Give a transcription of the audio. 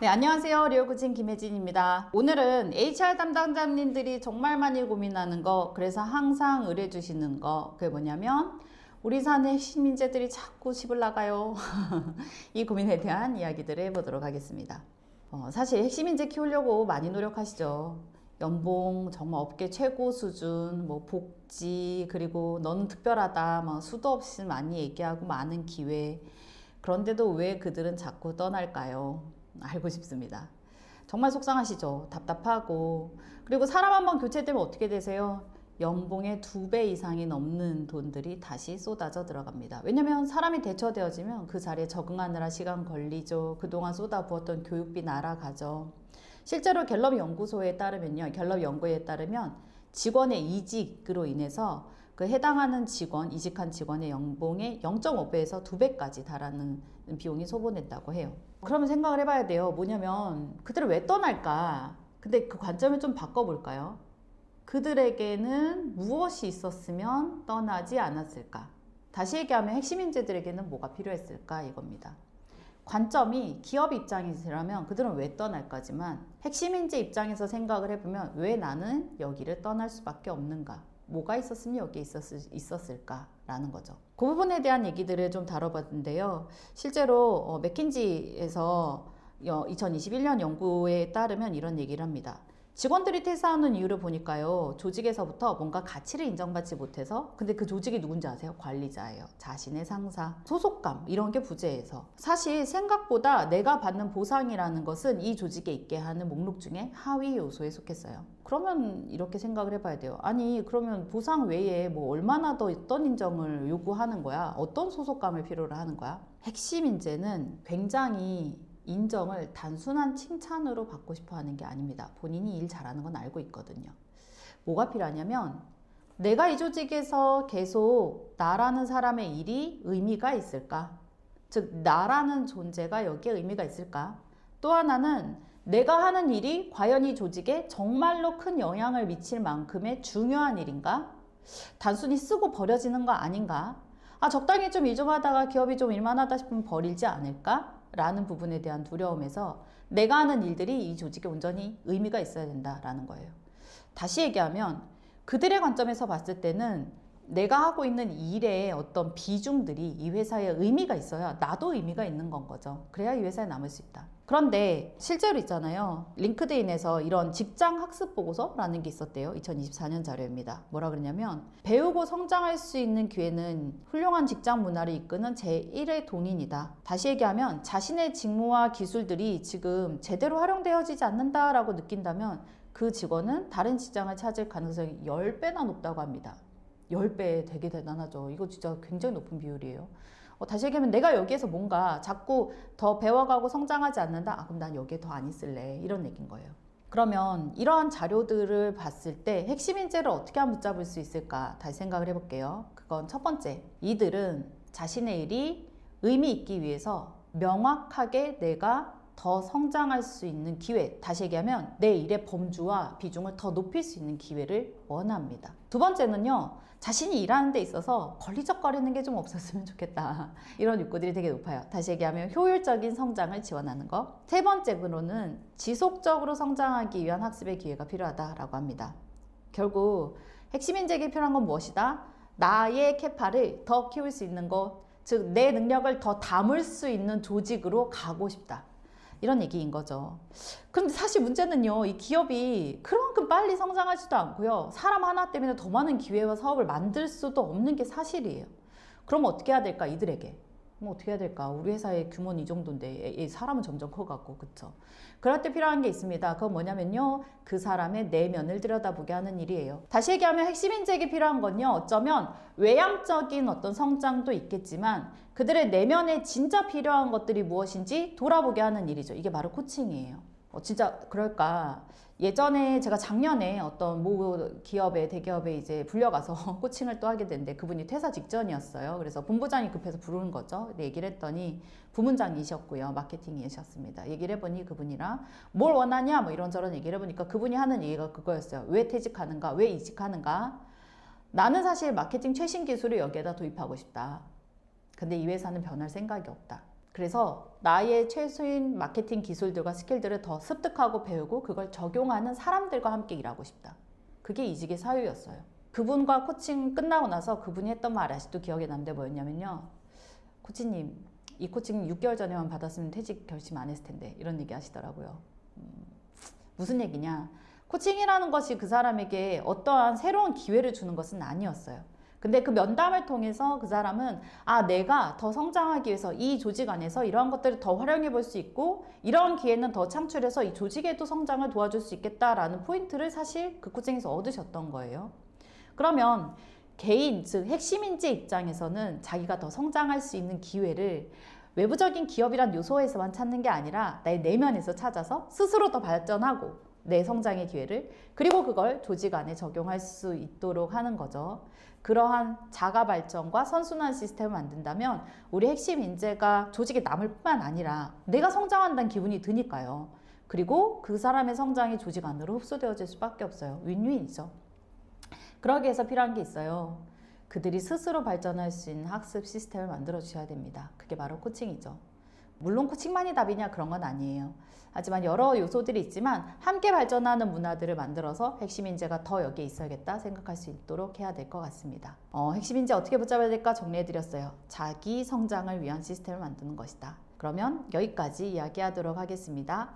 네, 안녕하세요. 리얼코칭 김혜진입니다. 오늘은 HR 담당자님들이 정말 많이 고민하는 거, 그래서 항상 의뢰 주시는 거, 그게 뭐냐면 우리 사내 핵심 인재들이 자꾸 집을 나가요. 이 고민에 대한 이야기들을 해보도록 하겠습니다. 사실 핵심 인재 키우려고 많이 노력하시죠. 연봉 정말 업계 최고 수준, 뭐 복지, 그리고 너는 특별하다, 뭐 수도 없이 많이 얘기하고 많은 기회. 그런데도 왜 그들은 자꾸 떠날까요? 알고 싶습니다. 정말 속상하시죠? 답답하고. 그리고 사람 한번 교체되면 어떻게 되세요? 연봉의 2배 이상이 넘는 돈들이 다시 쏟아져 들어갑니다. 왜냐면 사람이 대처되어지면 그 자리에 적응하느라 시간 걸리죠. 그동안 쏟아부었던 교육비 날아가죠. 실제로 갤럽 연구소에 따르면요. 갤럽 연구에 따르면 직원의 이직으로 인해서 그 해당하는 직원, 이직한 직원의 연봉의 0.5배에서 2배까지 달하는 비용이 소모된다고 해요. 그러면 생각을 해봐야 돼요. 뭐냐면 그들을 왜 떠날까? 근데 그 관점을 좀 바꿔볼까요? 그들에게는 무엇이 있었으면 떠나지 않았을까? 다시 얘기하면 핵심 인재들에게는 뭐가 필요했을까? 이겁니다. 관점이 기업 입장이라면 그들은 왜 떠날까지만 핵심 인재 입장에서 생각을 해보면 왜 나는 여기를 떠날 수밖에 없는가? 뭐가 있었으면 여기에 있었을까라는 거죠. 그 부분에 대한 얘기들을 좀 다뤄봤는데요. 실제로 맥킨지에서 2021년 연구에 따르면 이런 얘기를 합니다. 직원들이 퇴사하는 이유를 보니까요. 조직에서부터 뭔가 가치를 인정받지 못해서, 근데 그 조직이 누군지 아세요? 관리자예요. 자신의 상사. 소속감 이런 게 부재해서. 사실 생각보다 내가 받는 보상이라는 것은 이 조직에 있게 하는 목록 중에 하위 요소에 속했어요. 그러면 이렇게 생각을 해봐야 돼요. 아니 그러면 보상 외에 뭐 얼마나 더 어떤 인정을 요구하는 거야? 어떤 소속감을 필요로 하는 거야? 핵심 인재는 굉장히 인정을 단순한 칭찬으로 받고 싶어 하는 게 아닙니다. 본인이 일 잘하는 건 알고 있거든요. 뭐가 필요하냐면 내가 이 조직에서 계속 나라는 사람의 일이 의미가 있을까? 즉 나라는 존재가 여기에 의미가 있을까? 또 하나는 내가 하는 일이 과연 이 조직에 정말로 큰 영향을 미칠 만큼의 중요한 일인가? 단순히 쓰고 버려지는 거 아닌가? 적당히 좀 일 좀 하다가 기업이 좀 일만 하다 싶으면 버리지 않을까? 라는 부분에 대한 두려움에서 내가 하는 일들이 이 조직에 온전히 의미가 있어야 된다라는 거예요. 다시 얘기하면 그들의 관점에서 봤을 때는 내가 하고 있는 일의 어떤 비중들이 이 회사에 의미가 있어야 나도 의미가 있는 건 거죠. 그래야 이 회사에 남을 수 있다. 그런데 실제로 있잖아요. 링크드인에서 이런 직장 학습 보고서라는 게 있었대요. 2024년 자료입니다. 뭐라 그러냐면 배우고 성장할 수 있는 기회는 훌륭한 직장 문화를 이끄는 제1의 동인이다. 다시 얘기하면 자신의 직무와 기술들이 지금 제대로 활용되어지지 않는다라고 느낀다면 그 직원은 다른 직장을 찾을 가능성이 10배나 높다고 합니다. 10배 되게 대단하죠. 이거 진짜 굉장히 높은 비율이에요. 다시 얘기하면 내가 여기에서 뭔가 자꾸 더 배워가고 성장하지 않는다? 그럼 난 여기에 더 안 있을래. 이런 얘기인 거예요. 그러면 이러한 자료들을 봤을 때 핵심 인재를 어떻게 하면 붙잡을 수 있을까? 다시 생각을 해볼게요. 그건 첫 번째. 이들은 자신의 일이 의미 있기 위해서 명확하게 내가 더 성장할 수 있는 기회, 다시 얘기하면 내 일의 범주와 비중을 더 높일 수 있는 기회를 원합니다. 두 번째는요, 자신이 일하는 데 있어서 걸리적거리는 게 좀 없었으면 좋겠다. 이런 욕구들이 되게 높아요. 다시 얘기하면 효율적인 성장을 지원하는 거. 세 번째로는 지속적으로 성장하기 위한 학습의 기회가 필요하다라고 합니다. 결국 핵심 인재에게 필요한 건 무엇이다? 나의 캐파를 더 키울 수 있는 것, 즉 내 능력을 더 담을 수 있는 조직으로 가고 싶다. 이런 얘기인 거죠. 그런데 사실 문제는요, 이 기업이 그만큼 빨리 성장하지도 않고요, 사람 하나 때문에 더 많은 기회와 사업을 만들 수도 없는 게 사실이에요. 그럼 어떻게 해야 될까, 이들에게? 뭐 어떻게 해야 될까? 우리 회사의 규모는 이 정도인데 사람은 점점 커가고, 그쵸? 그럴 때 필요한 게 있습니다. 그건 뭐냐면요, 그 사람의 내면을 들여다보게 하는 일이에요. 다시 얘기하면 핵심 인재에게 필요한 건요, 어쩌면 외향적인 어떤 성장도 있겠지만 그들의 내면에 진짜 필요한 것들이 무엇인지 돌아보게 하는 일이죠. 이게 바로 코칭이에요. 진짜 그럴까? 예전에 제가 작년에 어떤 모 기업에, 대기업에 이제 불려가서 코칭을 또 하게 됐는데 그분이 퇴사 직전이었어요. 그래서 본부장이 급해서 부르는 거죠. 근데 얘기를 했더니 부문장이셨고요. 마케팅이셨습니다. 얘기를 해보니 그분이랑 뭘 원하냐? 뭐 이런저런 얘기를 해보니까 그분이 하는 얘기가 그거였어요. 왜 퇴직하는가? 왜 이직하는가? 나는 사실 마케팅 최신 기술을 여기에다 도입하고 싶다. 근데 이 회사는 변할 생각이 없다. 그래서 나의 최소인 마케팅 기술들과 스킬들을 더 습득하고 배우고 그걸 적용하는 사람들과 함께 일하고 싶다. 그게 이직의 사유였어요. 그분과 코칭 끝나고 나서 그분이 했던 말이 아직도 기억에 남는데 뭐였냐면요. 코치님, 이 코칭 6개월 전에만 받았으면 퇴직 결심 안 했을 텐데 이런 얘기 하시더라고요. 무슨 얘기냐? 코칭이라는 것이 그 사람에게 어떠한 새로운 기회를 주는 것은 아니었어요. 근데 그 면담을 통해서 그 사람은 내가 더 성장하기 위해서 이 조직 안에서 이러한 것들을 더 활용해 볼 수 있고 이러한 기회는 더 창출해서 이 조직에도 성장을 도와줄 수 있겠다라는 포인트를 사실 그 코칭에서 얻으셨던 거예요. 그러면 개인, 즉 핵심 인재 입장에서는 자기가 더 성장할 수 있는 기회를 외부적인 기업이란 요소에서만 찾는 게 아니라 나의 내면에서 찾아서 스스로 더 발전하고 내 성장의 기회를, 그리고 그걸 조직 안에 적용할 수 있도록 하는 거죠. 그러한 자가 발전과 선순환 시스템을 만든다면 우리 핵심 인재가 조직에 남을 뿐만 아니라 내가 성장한다는 기분이 드니까요. 그리고 그 사람의 성장이 조직 안으로 흡수되어질 수밖에 없어요. 윈윈이죠. 그러기 위해서 필요한 게 있어요. 그들이 스스로 발전할 수 있는 학습 시스템을 만들어 주셔야 됩니다. 그게 바로 코칭이죠. 물론 코칭만이 답이냐 그런 건 아니에요. 하지만 여러 요소들이 있지만 함께 발전하는 문화들을 만들어서 핵심 인재가 더 여기에 있어야겠다 생각할 수 있도록 해야 될 것 같습니다. 핵심 인재 어떻게 붙잡아야 될까 정리해드렸어요. 자기 성장을 위한 시스템을 만드는 것이다. 그러면 여기까지 이야기하도록 하겠습니다.